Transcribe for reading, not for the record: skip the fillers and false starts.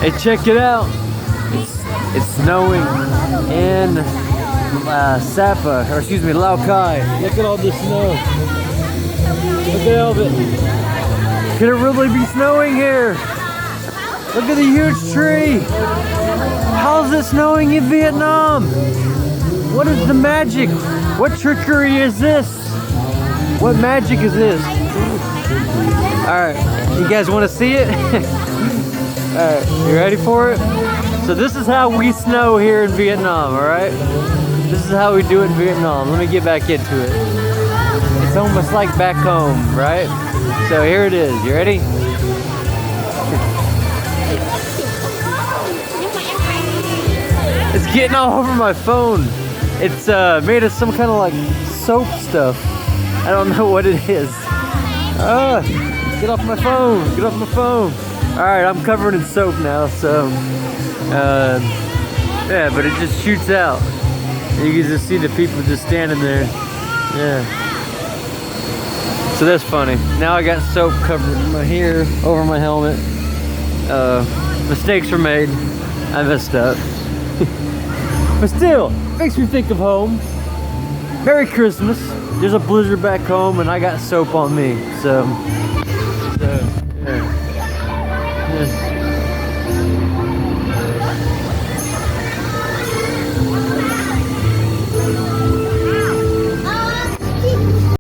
Hey, check it out. It's snowing in Sapa, or excuse me, Lao Cai. Look at all this snow. Look at all of it. Could it really be snowing here? Look at the huge tree. How's it snowing in Vietnam? What is the magic? What trickery is this? What magic is this? Alright, you guys want to see it? Alright, you ready for it? So this is how we snow here in Vietnam, alright? This is how we do it in Vietnam. Let me get back into it. It's almost like back home, right? So here it is. You ready? It's getting all over my phone. It's made of some kind of like soap stuff. I don't know what it is. Get off my phone. Get off my phone. Alright, I'm covered in soap now, so yeah, but it just shoots out. You can just see the people just standing there. Yeah. So that's funny. Now I got soap covered in my hair, over my helmet. Mistakes were made. I messed up. But still, makes me think of home. Merry Christmas. There's a blizzard back home and I got soap on me. So